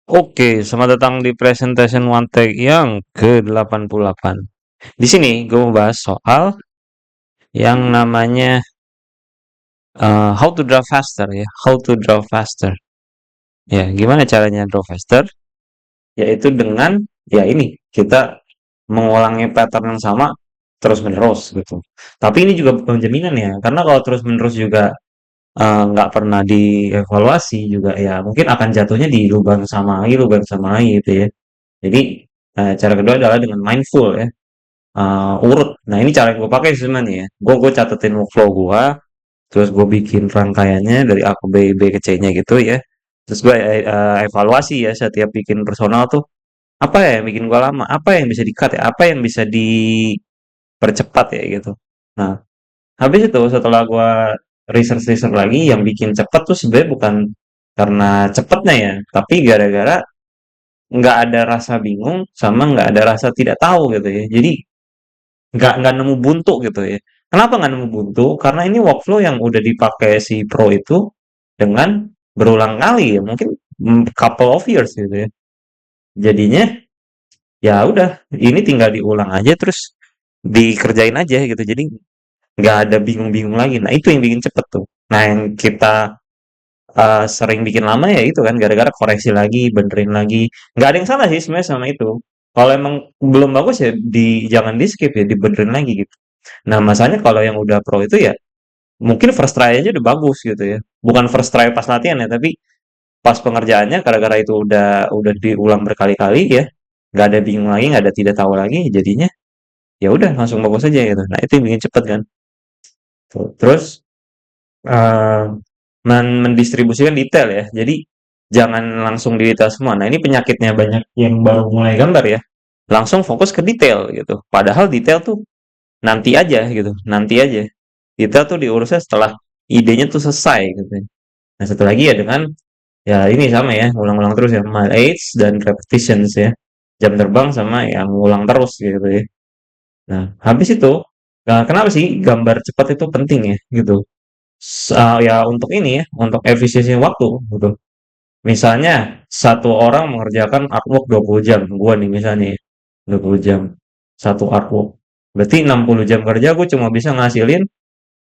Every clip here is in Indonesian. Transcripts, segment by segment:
Oke, selamat datang di presentation One Take yang ke-88. Di sini gue mau bahas soal yang namanya how to draw faster ya, how to draw faster. Ya, gimana caranya draw faster? Yaitu dengan ya ini kita mengulangi pattern yang sama terus menerus gitu. Tapi ini juga bukan jaminan ya, karena kalau terus menerus juga nggak pernah dievaluasi juga ya mungkin akan jatuhnya di lubang sama lagi gitu ya. Jadi cara kedua adalah dengan mindful ya. Urut. Nah, ini cara yang gue pakai sebenarnya ya. Gue catetin workflow gue, terus gue bikin rangkaiannya dari A ke B, B ke C-nya gitu ya. Terus gue evaluasi ya setiap bikin personal tuh apa ya yang bikin gue lama, apa yang bisa di-cut ya, apa yang bisa dipercepat ya gitu. Nah, habis itu setelah gue research-research lagi yang bikin cepet tuh sebenarnya bukan karena cepetnya ya, tapi gara-gara nggak ada rasa bingung sama nggak ada rasa tidak tahu gitu ya. Jadi nggak nemu buntu gitu ya. Kenapa nggak nemu buntu? Karena ini workflow yang udah dipakai si Pro itu dengan berulang kali ya, mungkin couple of years gitu ya. Jadinya ya udah, ini tinggal diulang aja terus dikerjain aja gitu. Jadi nggak ada bingung-bingung lagi. Nah itu yang bikin cepet tuh. Nah yang kita sering bikin lama ya itu kan gara-gara koreksi lagi, benerin lagi. Nggak ada yang salah sih sebenarnya sama itu. Kalau emang belum bagus ya jangan di skip ya, dibenerin lagi gitu. Nah, masalahnya kalau yang udah pro itu ya mungkin first try aja udah bagus gitu ya. Bukan first try pas latihan ya, tapi pas pengerjaannya gara-gara itu udah diulang berkali-kali ya. Nggak ada bingung lagi, nggak ada tidak tahu lagi, jadinya ya udah langsung bagus aja gitu. Nah, itu yang bikin cepet kan. Tuh. Terus eh, mendistribusikan detail ya. Jadi jangan langsung di detail semua. Nah, ini penyakitnya banyak yang baru mulai gambar ya. Langsung fokus ke detail gitu. Padahal detail tuh nanti aja gitu, nanti aja. Detail tuh diurusnya setelah idenya tuh selesai gitu. Nah, satu lagi ya dengan ya ini sama ya, ulang-ulang terus ya, mileage dan repetitions ya. Jam terbang sama yang ngulang terus gitu ya. Nah, habis itu kenapa sih gambar cepat itu penting ya gitu? Ya untuk ini ya, untuk efisiensi waktu gitu. Misalnya satu orang mengerjakan artwork 20 jam, gua nih misalnya ya, 20 jam satu artwork. Berarti 60 jam kerja gue cuma bisa ngasilin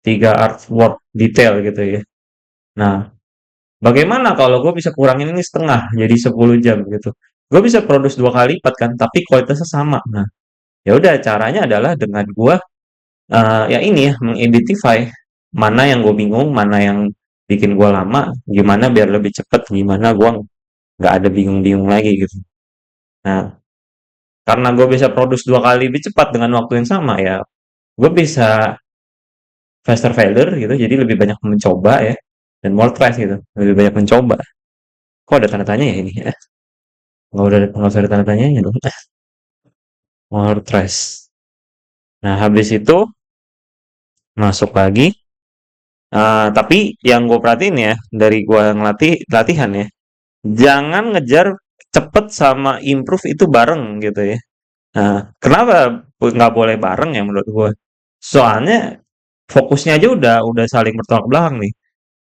3 artwork detail gitu ya. Nah, bagaimana kalau gue bisa kurangin ini setengah jadi 10 jam gitu. Gue bisa produce 2 kali lipat kan, tapi kualitasnya sama. Nah, ya udah caranya adalah dengan gue ya ini ya mengidentify mana yang gue bingung, mana yang bikin gue lama, gimana biar lebih cepet, gimana gue nggak ada bingung-bingung lagi gitu. Nah, karena gue bisa produce 2 kali lebih cepat dengan waktu yang sama ya, gue bisa faster failure gitu, jadi lebih banyak mencoba ya, dan more tries gitu, lebih banyak mencoba. Kok ada tanda tanya ya ini ya? Nggak usah ada tanda tanyanya dong. More tries. Nah, habis itu masuk lagi. Tapi yang gue perhatiin ya, dari gue ngelatih latihan ya, jangan ngejar cepet sama improve itu bareng gitu ya. Nah, kenapa nggak boleh bareng ya menurut gue? Soalnya fokusnya aja udah saling bertolak belakang nih.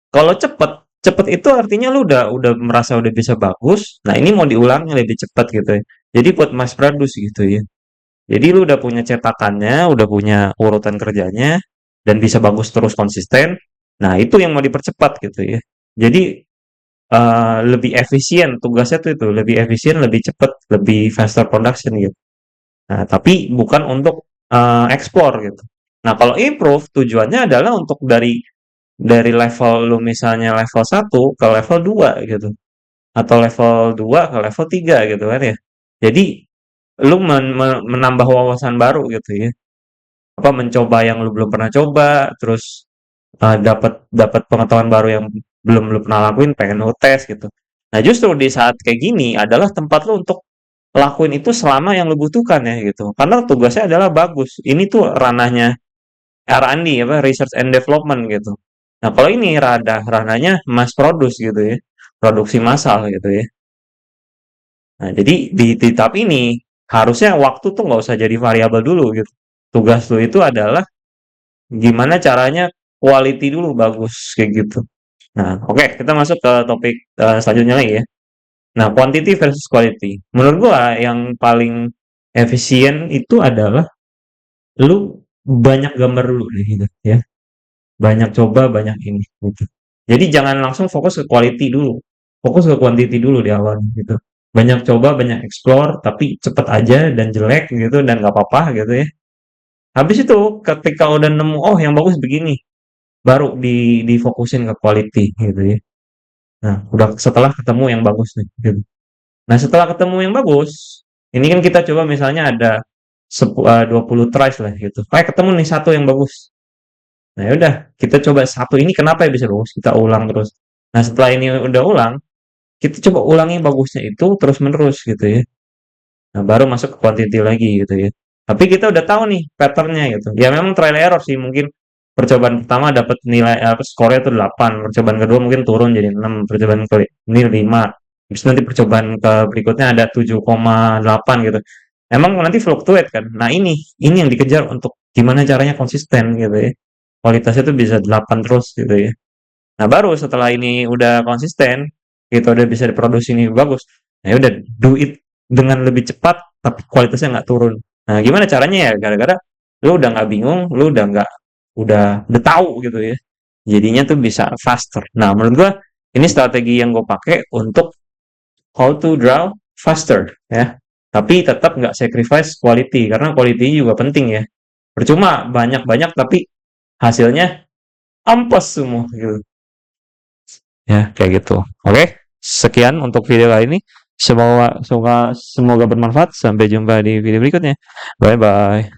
Kalau cepet, cepet itu artinya lu udah merasa udah bisa bagus. Nah, ini mau diulangi lebih cepet gitu ya. Jadi buat mass produce gitu ya. Jadi lu udah punya cetakannya, udah punya urutan kerjanya, dan bisa bagus terus konsisten. Nah, itu yang mau dipercepat gitu ya. Jadi lebih efisien tugasnya tuh itu, lebih efisien, lebih cepat, lebih faster production gitu. Nah, tapi bukan untuk explore gitu. Nah, kalau improve tujuannya adalah untuk dari level lu misalnya level 1 ke level 2 gitu. Atau level 2 ke level 3 gitu kan ya. Jadi lu menambah wawasan baru gitu ya. Apa mencoba yang lu belum pernah coba, terus dapat dapat pengetahuan baru yang belum lu pernah lakuin, pengen lu tes gitu. Nah, justru di saat kayak gini adalah tempat lu untuk lakuin itu selama yang lu butuhkan ya gitu. Karena tugasnya adalah bagus. Ini tuh ranahnya R&D apa research and development gitu. Nah, kalau ini ranahnya mass produce gitu ya. Produksi massal gitu ya. Nah, jadi di tahap ini harusnya waktu tuh nggak usah jadi variabel dulu gitu. Tugas lu itu adalah gimana caranya quality dulu bagus kayak gitu. Nah, oke, kita masuk ke topik selanjutnya lagi ya. Nah, quantity versus quality. Menurut gua yang paling efisien itu adalah lu banyak gambar dulu deh gitu ya. Banyak coba, banyak ini gitu. Jadi jangan langsung fokus ke quality dulu. Fokus ke quantity dulu di awal gitu. Banyak coba, banyak explore, tapi cepet aja dan jelek gitu dan nggak apa-apa gitu ya. Habis itu ketika udah nemu oh yang bagus begini, baru difokusin ke quality gitu ya. Nah, udah setelah ketemu yang bagus nih gitu. Nah, setelah ketemu yang bagus, ini kan kita coba misalnya ada 20 tries lah gitu. Kayak ketemu nih satu yang bagus. Nah, ya udah, kita coba satu ini kenapa ya bisa bagus? Kita ulang terus. Nah, setelah ini udah ulang, kita coba ulangi bagusnya itu terus-menerus gitu ya. Nah, baru masuk ke quantity lagi gitu ya. Tapi kita udah tahu nih patternnya gitu. Ya memang trial error sih, mungkin percobaan pertama dapat nilai apa skornya tuh 8, percobaan kedua mungkin turun jadi 6, percobaan ke ini 5. Terus nanti percobaan ke berikutnya ada 7,8 gitu. Emang nanti fluctuate kan. Nah, ini yang dikejar untuk gimana caranya konsisten gitu ya. Kualitasnya tuh bisa 8 terus gitu ya. Nah, baru setelah ini udah konsisten, kita udah bisa diproduksi ini bagus. Nah, ya udah do it dengan lebih cepat tapi kualitasnya nggak turun. Nah, gimana caranya ya? Gara-gara lu udah nggak bingung, lu udah tahu gitu ya. Jadinya tuh bisa faster. Nah, menurut gua ini strategi yang gue pakai untuk how to draw faster ya. Tapi tetap nggak sacrifice quality karena quality juga penting ya. Percuma banyak-banyak tapi hasilnya ampas semua gitu. Ya, kayak gitu. Oke, sekian untuk video kali ini. Semoga semoga semoga bermanfaat. Sampai jumpa di video berikutnya. Bye bye.